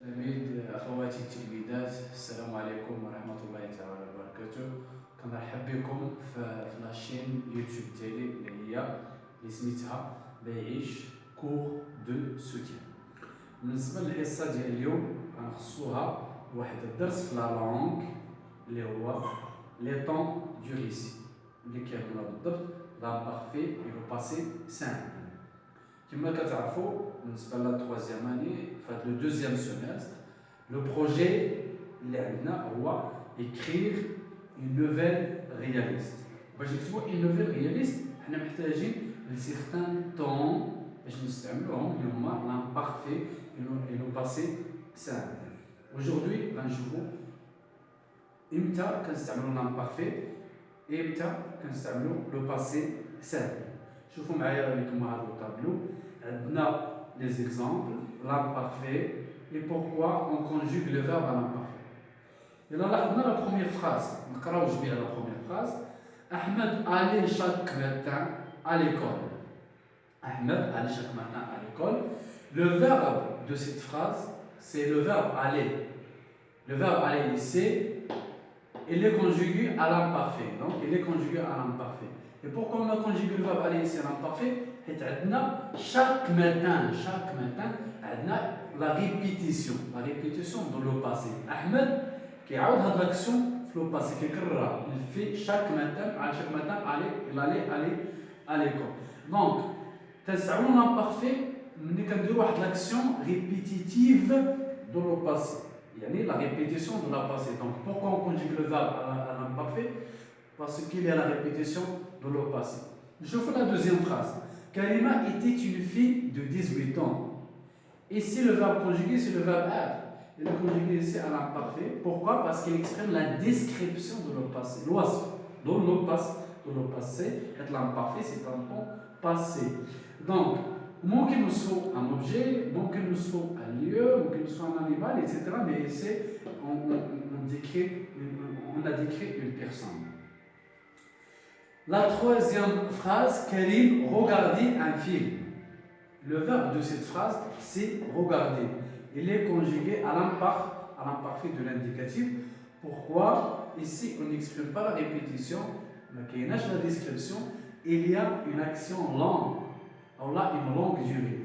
تلاميذ أخواتي التلميذات، السلام عليكم ورحمة الله تعالى وبركاته. كنرحب بكم في لاشين يوتيوب ديالي اللي سميتها بيعيش كور دو سوتيان. بالنسبة للحصة ديال اليوم غنخصوها واحد الدرس في لا لونغ اللي هو لي طون دو ريسي اللي كيهمنا بالضبط لامبارفي اي لو باسي سامبل. كما كتعرفوا بالنسبه لا تروازيام اني فهاد لو دوزيام سيمستر لو بروجي اللي عندنا هو écrire une nouvelle réaliste. باش نكتبوا une nouvelle réaliste حنا محتاجين لسيغتان طون باش نستعملوهم اللي هما لامبارفي اي لو باسي سامبل. aujourd'hui غنشوفوا امتى كنستعملوا لامبارفي امتى كنستعملوا لو باسي سامبل. شوفوا معايا لكم هذا الطابلو. عندنا les exemples, l'imparfait et pourquoi on conjugue le verbe à l'imparfait. Et là, on a la première phrase. On va la première phrase. Ahmed allait chaque matin à l'école. Ahmed allait chaque matin à l'école. Le verbe de cette phrase, c'est le verbe aller. Le verbe aller ici, il est conjugué à l'imparfait. Donc, il est conjugué à l'imparfait. Et pourquoi on a conjugué le verbe aller ici à l'imparfait? Chaque matin, on a la répétition dans le passé. Ahmed, qui a une action dans le passé, il fait chaque matin, il allait à l'école. Donc, l'imparfait, on a l'action répétitive dans le passé. Il y a la répétition dans le passé. Donc, pourquoi on conjugue le verbe à l'imparfait? Parce qu'il y a la répétition dans le passé. Je fais la deuxième phrase. Karima était une fille de 18 ans. Ici, le verbe conjugué, c'est le verbe être. Il est conjugué ici à l'imparfait. Pourquoi? Parce qu'il exprime la description de le passé. L'oisf, dans le passé, être l'imparfait, c'est un temps passé. Donc, moins qu'il nous soit un objet, moins qu'il nous soit un lieu, moins qu'il nous soit un animal, etc. Mais ici, on a décrit une personne. La troisième phrase, Karim regardait un film. Le verbe de cette phrase, c'est regarder. Il est conjugué à l'imparfait de l'indicatif. Pourquoi? Ici, on n'exprime pas la répétition, mais qu'il y a la description. Il y a une action longue. On a une longue durée.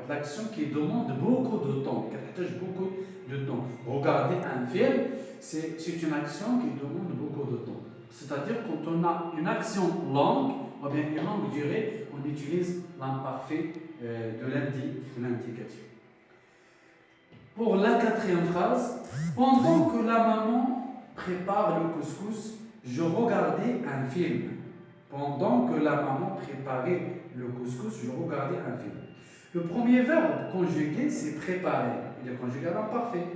L'action qui demande beaucoup de temps, qui partage beaucoup de temps. Regarder un film, c'est une action qui demande beaucoup de temps. C'est-à-dire quand on a une action longue, ou bien une longue durée, on utilise l'imparfait de l'indicatif. Pour la quatrième phrase, pendant que la maman prépare le couscous, je regardais un film. Pendant que la maman préparait le couscous, je regardais un film. Le premier verbe conjugué, c'est préparer. Il est conjugué à l'imparfait.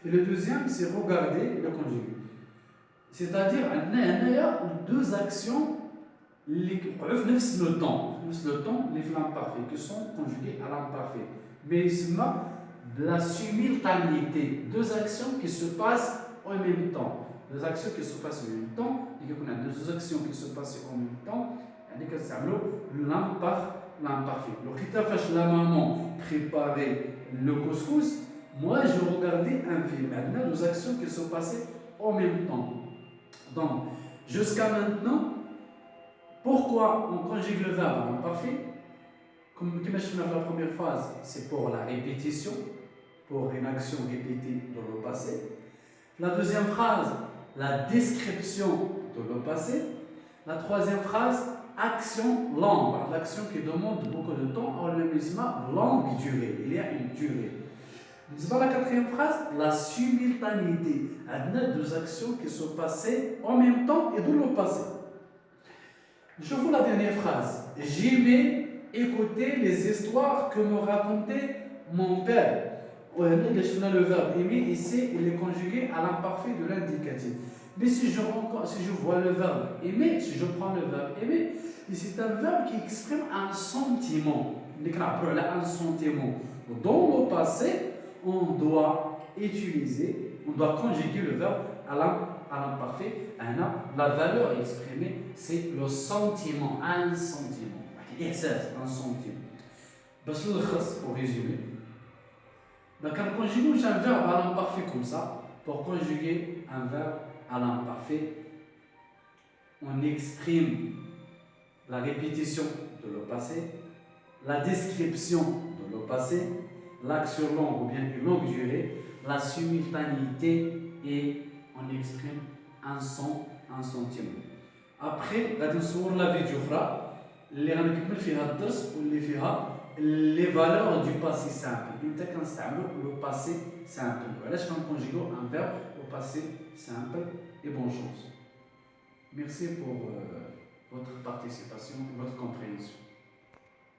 Et le deuxième, c'est regarder, le conjugué. C'est-à-dire, il y a deux actions qui ont le temps, les l'imparfait, qui sont conjuguées à l'imparfait. Mais c'est la simultanéité, deux actions qui se passent en même temps. Deux actions qui se passent en même temps, et qu'on a deux actions qui se passent en même temps, et ça l'imparfait. Le la maman préparait le couscous, moi je regardais un film. Il y a deux actions qui se passaient en même temps. Donc, jusqu'à maintenant, pourquoi on conjugue le verbe à l'imparfait? Comme je l'ai dit dans la première phrase, c'est pour la répétition, pour une action répétée dans le passé. La deuxième phrase, la description de le passé. La troisième phrase, action longue, l'action qui demande beaucoup de temps, en le longue durée. Il y a une durée. Dans la quatrième phrase, la simultanéité. Il y a deux actions qui se passaient en même temps et dans le passé. Je vous la dernière phrase. J'aimais écouter les histoires que me racontait mon père. Le verbe aimer ici, il est conjugué à l'imparfait de l'indicatif. Mais si je vois le verbe aimer, si je prends le verbe aimer, c'est un verbe qui exprime un sentiment. Un sentiment. Dans le passé, on doit conjuguer le verbe à l'imparfait. La valeur exprimée, c'est le sentiment, un sentiment. Un sentiment. Pour résumer, Donc, on conjugue un verbe à l'imparfait comme ça. Pour conjuguer un verbe à l'imparfait, on exprime la répétition de le passé, la description de le passé, l'action longue ou bien une longue durée, la simultanéité et on exprime un son, un sentiment. Après, غادي نصور لا فيديو أخرى اللي غنكمل فيها الدرس واللي فيها les valeurs du passé simple. إمتى كنستعملوا le passé simple وعلاش كنكونجيغو un verbe au passé simple et bonne chance. Merci pour votre participation et votre compréhension.